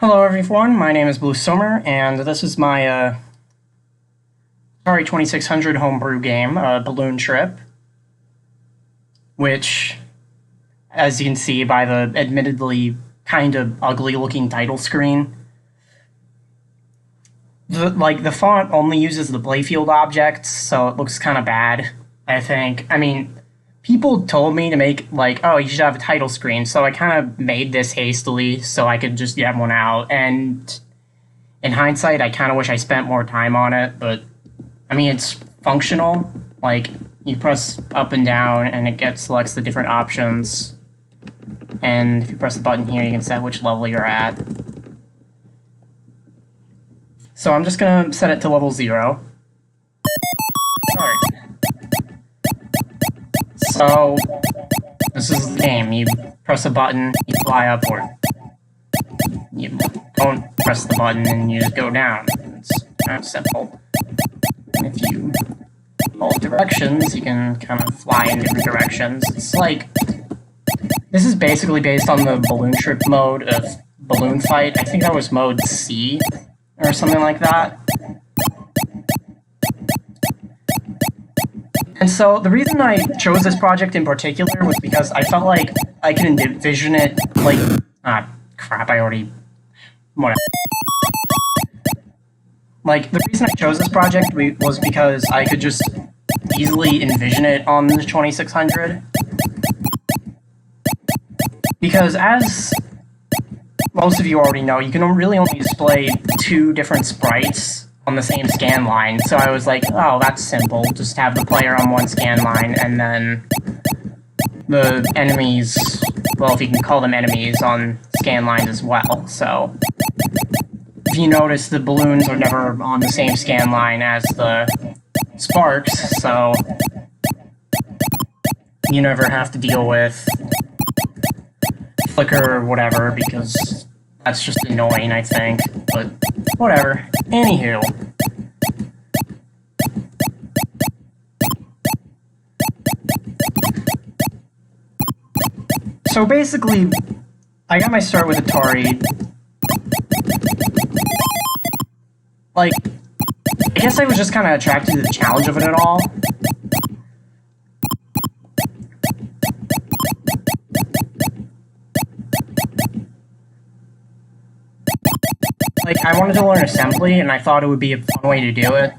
Hello everyone, my name is Blue Summer, and this is my Atari 2600 homebrew game, Balloon Trip, which, as you can see by the admittedly kind of ugly looking title screen, the font only uses the playfield objects, so it looks kind of bad, I think. I mean, people told me to make, oh, you should have a title screen, so I kind of made this hastily so I could just get one out, and in hindsight, I kind of wish I spent more time on it, but, I mean, it's functional. Like, you press up and down, and it selects the different options, and if you press the button here, you can set which level you're at. So I'm just gonna set it to level 0. Start. So, this is the game. You press a button, you fly upward. You don't press the button and you just go down. It's kind of simple. If you hold directions, you can kind of fly in different directions. It's like, this is basically based on the Balloon Trip mode of Balloon Fight. I think that was mode C, or something like that. And so the reason I chose this project in particular was because I felt like I could envision it like... crap, I already... whatever. Like, the reason I chose this project was because I could just easily envision it on the 2600. Because as most of you already know, you can really only display 2 different sprites on the same scan line, so I was like, oh, that's simple, just have the player on one scan line, and then the enemies, well, if you can call them enemies, on scan lines as well. So, if you notice, the balloons are never on the same scan line as the sparks, so you never have to deal with flicker or whatever, because that's just annoying, I think, but whatever. Anywho. So basically, I got my start with Atari. Like, I guess I was just kind of attracted to the challenge of it at all. Like, I wanted to learn assembly, and I thought it would be a fun way to do it.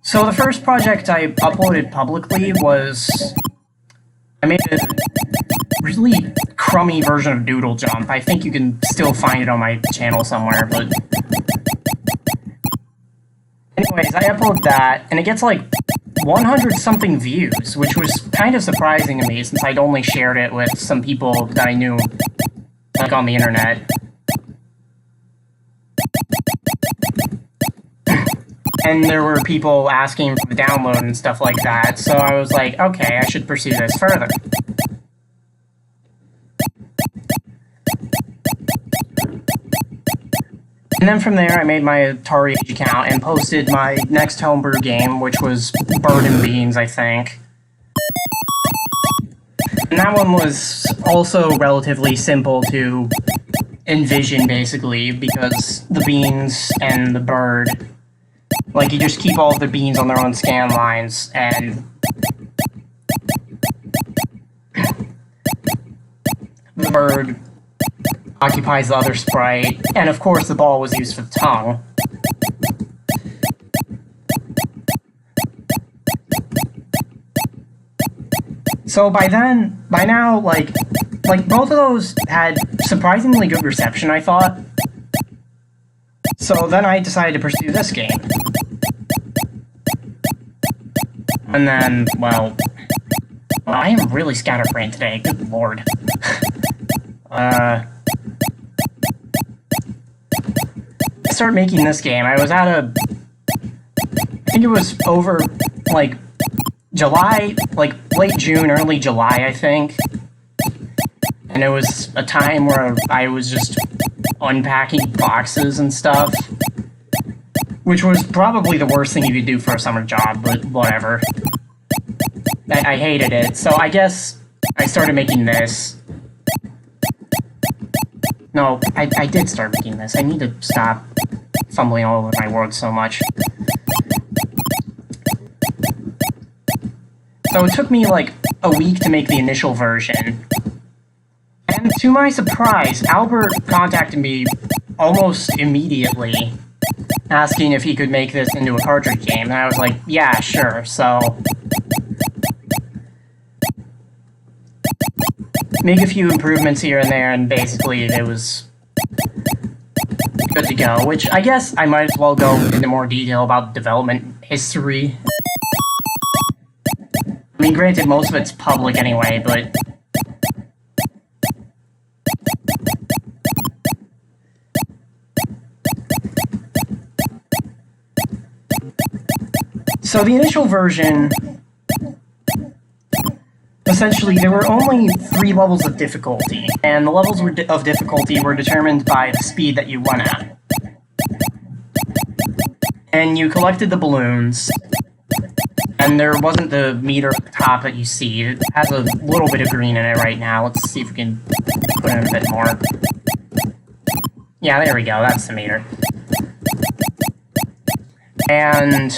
So the first project I uploaded publicly was... I made a really crummy version of Doodle Jump. I think you can still find it on my channel somewhere, but... Anyways, I upload that, and it gets like 100-something views, which was kind of surprising to me, since I'd only shared it with some people that I knew, like, on the internet. And there were people asking for the download and stuff like that, so I was like, okay, I should pursue this further. And then from there, I made my Atari Age account and posted my next homebrew game, which was Bird and Beans, I think. And that one was also relatively simple to envision, basically, because the beans and the bird... Like, you just keep all of the beans on their own scan lines, and the bird occupies the other sprite, and of course the ball was used for the tongue. So by now, like both of those had surprisingly good reception, I thought. So then I decided to pursue this game. And then, well, I am really scatterbrained today, good lord. I started making this game. I was at I think it was over, like, July, like, late June, early July, I think. And it was a time where I was just unpacking boxes and stuff, which was probably the worst thing you could do for a summer job, but whatever. I hated it, so I guess I started making this. No, I did start making this. I need to stop fumbling all over my words so much. So it took me like a week to make the initial version. And to my surprise, Albert contacted me almost immediately, asking if he could make this into a cartridge game. And I was like, yeah, sure. So make a few improvements here and there, and basically it was good to go, which I guess I might as well go into more detail about development history. I mean, granted, most of it's public anyway, but so the initial version, essentially, there were only 3 levels of difficulty, and the levels of difficulty were determined by the speed that you went at. And you collected the balloons, and there wasn't the meter at the top that you see. It has a little bit of green in it right now. Let's see if we can put in a bit more. Yeah, there we go. That's the meter. And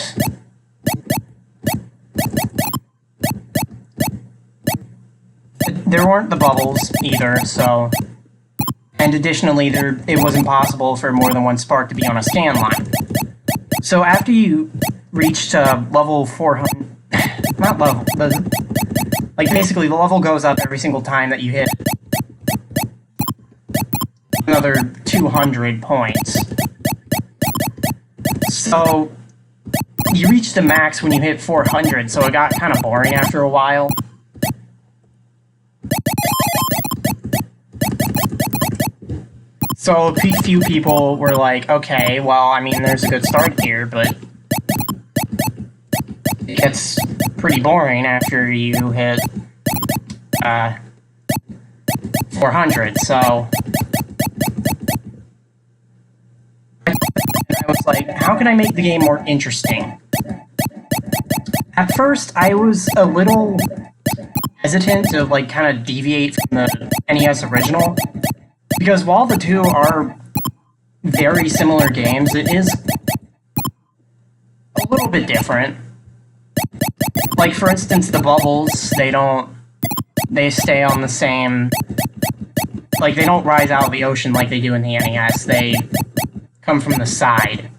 there weren't the bubbles either, so... And additionally, it was impossible for more than one spark to be on a scan line. So after you reached level 400... Not level, but... Like, basically, the level goes up every single time that you hit another 200 points. So, you reached the max when you hit 400, so it got kind of boring after a while. So a few people were like, okay, well, I mean, there's a good start here, but it gets pretty boring after you hit 400, so I was like, how can I make the game more interesting? At first, I was a little hesitant to, like, kind of deviate from the NES original, because while the two are very similar games, it is a little bit different. Like, for instance, the bubbles, they stay on the same, like, they don't rise out of the ocean like they do in the NES, they come from the side.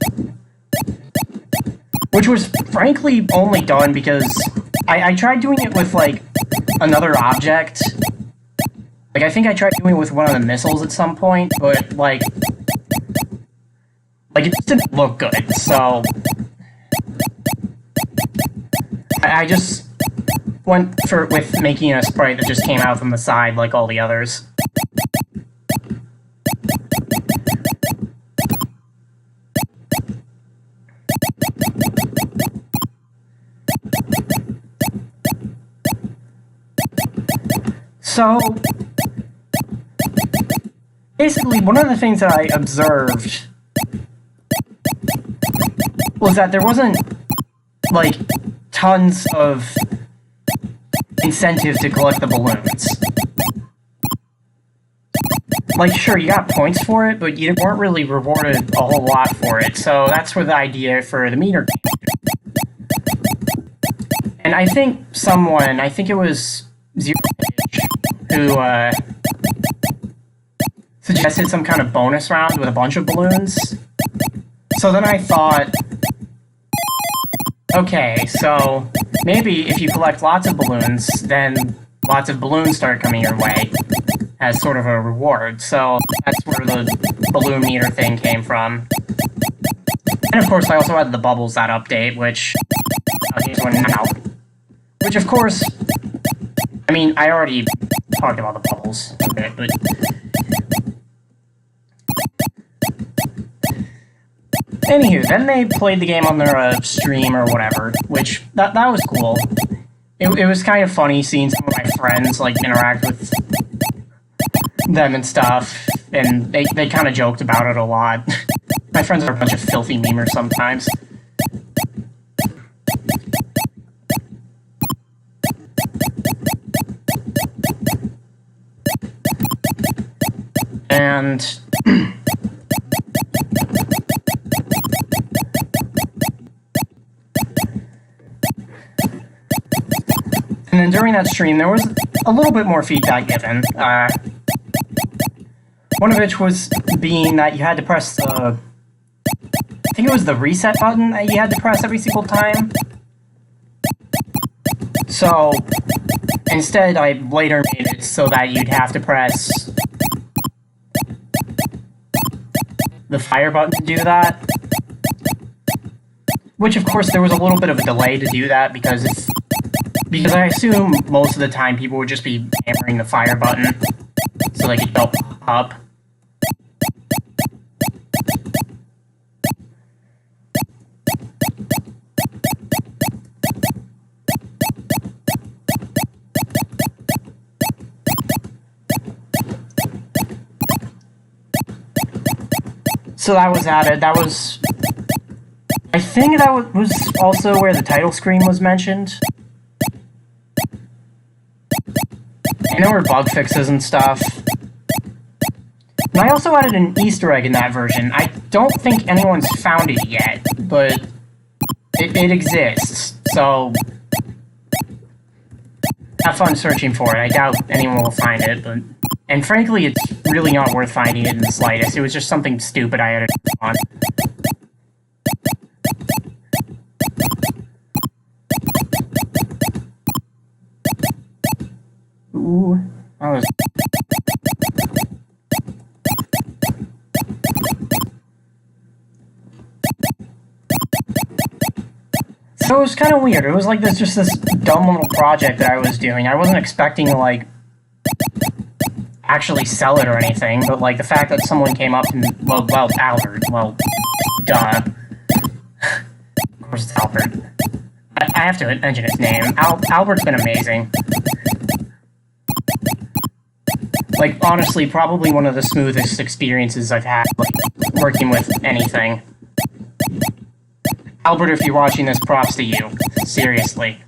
Which was, frankly, only done because I tried doing it with, like, another object. Like, I think I tried doing it with one of the missiles at some point, but, like, it just didn't look good, so I just went with making a sprite that just came out from the side like all the others. So basically, one of the things that I observed was that there wasn't, like, tons of incentive to collect the balloons. Like, sure, you got points for it, but you weren't really rewarded a whole lot for it, so that's where the idea for the meter came. And I think it was Zero who suggested some kind of bonus round with a bunch of balloons. So then I thought, okay, so maybe if you collect lots of balloons, then lots of balloons start coming your way as sort of a reward. So that's where the balloon meter thing came from. And of course, I also had the bubbles that update, which here's one now. Which, of course, I mean, I already talked about the bubbles a bit, but anywho, then they played the game on their stream or whatever, which that was cool. It was kind of funny seeing some of my friends, like, interact with them and stuff, and they kind of joked about it a lot. My friends are a bunch of filthy memers sometimes. And then during that stream, there was a little bit more feedback given. One of which was being that you had to press the... I think it was the reset button that you had to press every single time. So, instead, I later made it so that you'd have to press the fire button to do that. Which, of course, there was a little bit of a delay to do that because I assume most of the time people would just be hammering the fire button so they could go up. So that was added. That was... I think that was also where the title screen was mentioned. And there were bug fixes and stuff. And I also added an Easter egg in that version. I don't think anyone's found it yet, but it exists. So have fun searching for it. I doubt anyone will find it, but... And frankly, it's really not worth finding it in the slightest. It was just something stupid I added on. Ooh, that was... So it was kind of weird. It was like just this dumb little project that I was doing. I wasn't expecting to, like, actually sell it or anything, but, like, the fact that someone came up and... Well, Albert. Well, duh. Of course it's Albert. I have to mention his name. Albert's been amazing. Like, honestly, probably one of the smoothest experiences I've had, like, working with anything. Albert, if you're watching this, props to you. Seriously.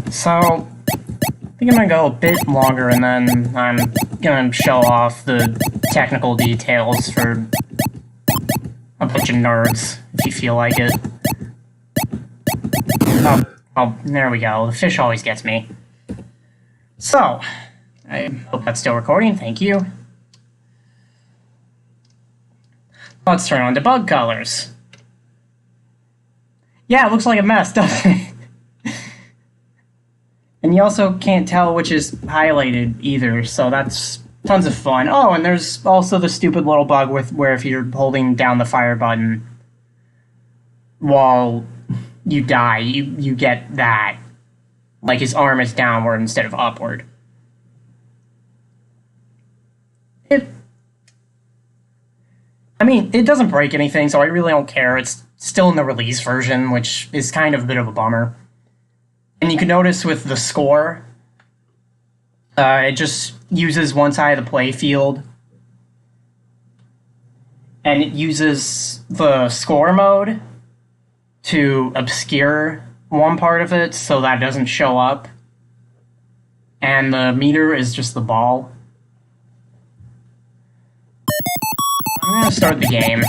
So, I think I'm gonna go a bit longer and then I'm gonna show off the technical details for a bunch of nerds, if you feel like it. Oh, there we go. The fish always gets me. So, I hope that's still recording, thank you. Let's turn on debug colors. Yeah, it looks like a mess, doesn't it? And you also can't tell which is highlighted either, so that's tons of fun. Oh, and there's also the stupid little bug where if you're holding down the fire button while you die, you get that. Like his arm is downward instead of upward. I mean, it doesn't break anything, so I really don't care. It's still in the release version, which is kind of a bit of a bummer. And you can notice with the score, it just uses one side of the play field. And it uses the score mode to obscure one part of it so that it doesn't show up. And the meter is just the ball. I'm going to start the game.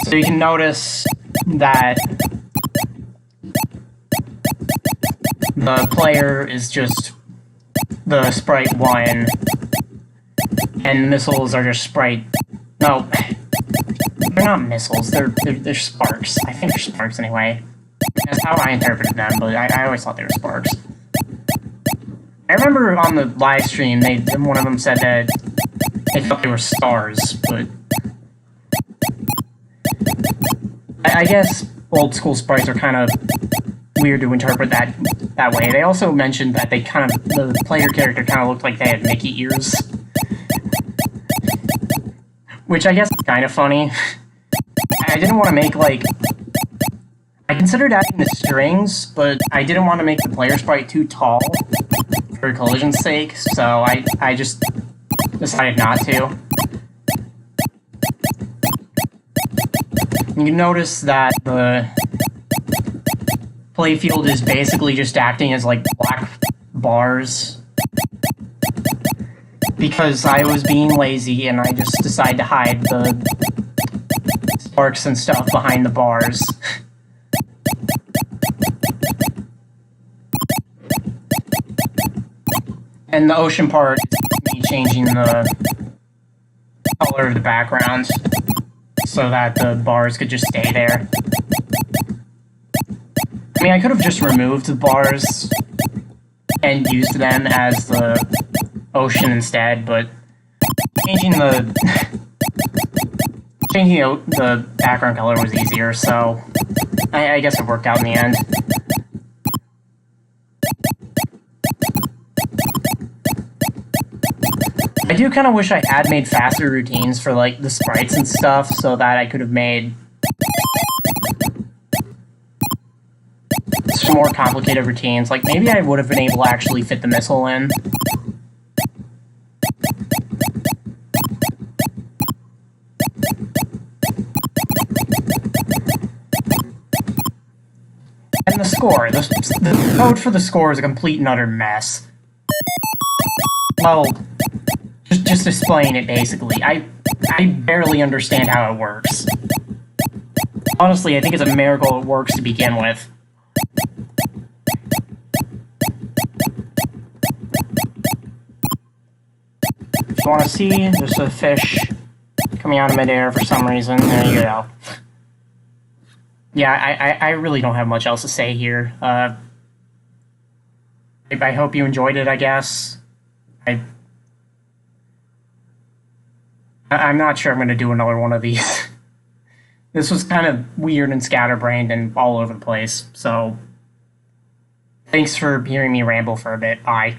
So you can notice that the player is just the sprite 1, and missiles are just sprite... No, they're not missiles, they're sparks. I think they're sparks anyway. That's how I interpreted them, but I always thought they were sparks. I remember on the live stream, one of them said that they thought they were stars, but... I guess old school sprites are kind of weird to interpret that way. They also mentioned that the player character kind of looked like they had Mickey ears. Which I guess is kind of funny. I didn't want to make, like... I considered adding the strings, but I didn't want to make the player sprite too tall for collision's sake, so I just decided not to. You can notice that the playfield is basically just acting as like black bars because I was being lazy and I just decided to hide the sparks and stuff behind the bars. And the ocean part is me changing the color of the background so that the bars could just stay there. I mean, I could have just removed the bars and used them as the ocean instead, but changing the background color was easier, so I guess it worked out in the end. I do kind of wish I had made faster routines for like the sprites and stuff so that I could have made some more complicated routines. Like maybe I would have been able to actually fit the missile in. And the score. The code for the score is a complete and utter mess. Well, just explain it basically. I barely understand how it works. Honestly, I think it's a miracle it works to begin with. If you want to see, there's a fish coming out of midair for some reason. There you go. Yeah, I really don't have much else to say here. I hope you enjoyed it, I guess. I'm not sure I'm going to do another one of these. This was kind of weird and scatterbrained and all over the place, so thanks for hearing me ramble for a bit. Bye.